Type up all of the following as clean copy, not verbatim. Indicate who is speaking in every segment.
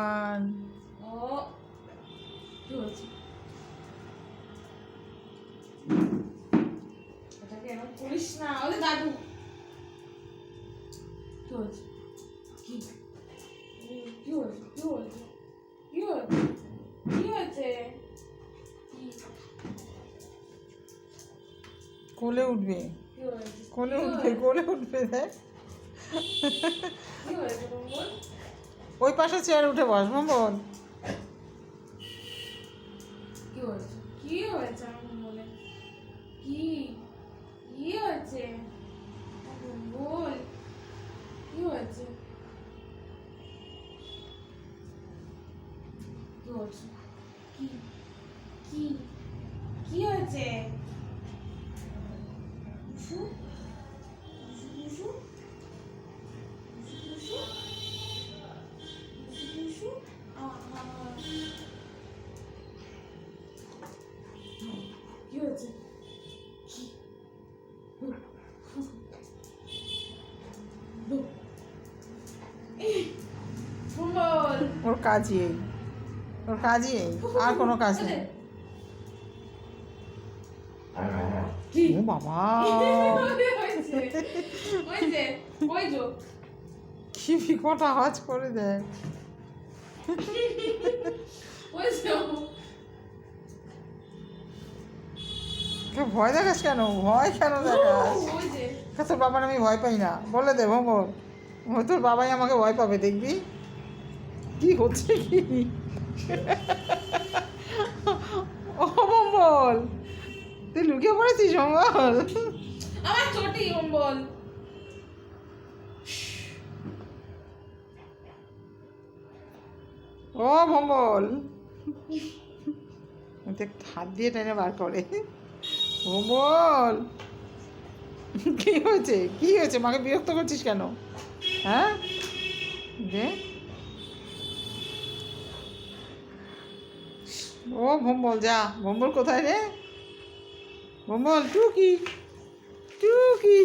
Speaker 1: ভগবান।
Speaker 2: ও কি হয়েছে? এটাকে এমন করিস না। ওরে দাদু কি হয়েছে? কি কি হয়েছে? কি হয়েছে? কি হয়েছে? কি হয়েছে?
Speaker 1: কোলে উঠবে,
Speaker 2: কি হয়েছে?
Speaker 1: কোলে উঠবে, কোলে উঠবে। দেখ
Speaker 2: কি হয়েছে বল?
Speaker 1: ওই পাশে চেয়ারে উঠে বস ভম্বল।
Speaker 2: কি হয়েছে? কি হয়েছে আমার বলে? কি কি হয়েছে বল? কি হয়েছে? কি হয়েছে? কি কি কি হয়েছে? Wushu wushu wushu wushu wushu wushu আহা কি হয়েছে? কি বল।
Speaker 1: ওর কাজই এই, ওর কাজই এই, আর কোনো কাজ নেই।
Speaker 2: কি
Speaker 1: ও বাবা,
Speaker 2: হয়েছে? ওই যে ওই যে
Speaker 1: কি বিকট আওয়াজ করে দেয়।
Speaker 2: ওই যে
Speaker 1: ভয় দেখাস কেন? ভয় কেন দেখাস?
Speaker 2: ওই যে
Speaker 1: তোর বাবার আমি ভয় পাই না, বলে দে ভম্বল। তোর বাবাই আমাকে ভয় পাবে, দেখবি কি হচ্ছে। কি ও ভম্বল, তুই লুকিয়ে পড়েছিস ভম্বল?
Speaker 2: আমার চটি অম্বল।
Speaker 1: ও ভম্বল, হাত দিয়ে টেনে বার করে। ভম্বল, কি হয়েছে? কি হয়েছে? মাকে বিরক্ত করছিস কেন? হ্যাঁ দে। ও ভম্বল যা। ভম্বল কোথায় রে? ভম্বল টুকি, টুকি,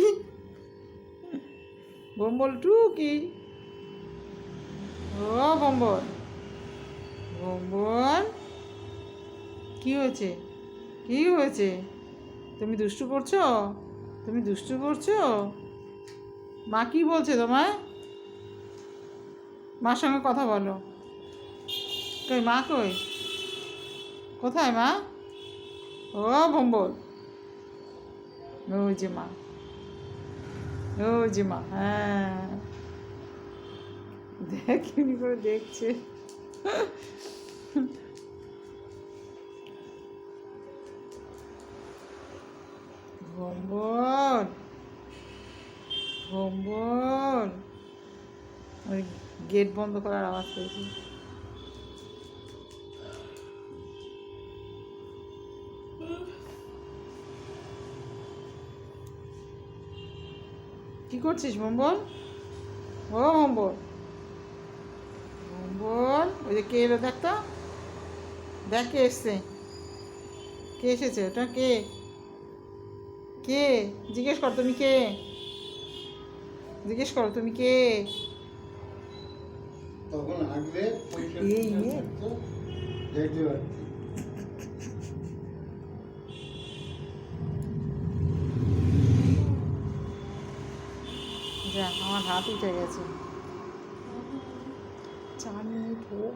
Speaker 1: ভম্বল টুকি। ও ভম্বল, ভম্বল কি হয়েছে? কি হয়েছে? তুমি দুষ্টু করছো? তুমি দুষ্টু করছো? মা কি বলছে তোমায়? মার সঙ্গে কথা বলো। কই মা, কই? কোথায় মা? ও ভম্বল, ওই যে মা, ওই যে মা। হ্যাঁ দেখ কেমনি করে দেখছে। ভম্বল, ভম্বল, ওই গেট বন্ধ করার আওয়াজ পেয়েছি। কি করছিস ভম্বল? ও ভম্বল, ভম্বল, ওই যে কে এলো দেখ তো, দেখ কে এসছে। কে এসেছে? ওটা কে? কে? জিজ্ঞেস কর তুমি কে? জিজ্ঞেস করো তুমি কে?
Speaker 3: তখন আগলে
Speaker 1: এই
Speaker 3: দেখতে পাচ্ছি।
Speaker 1: যা, আমার হাত উঠে গেছে। 4 মিনিট হোক।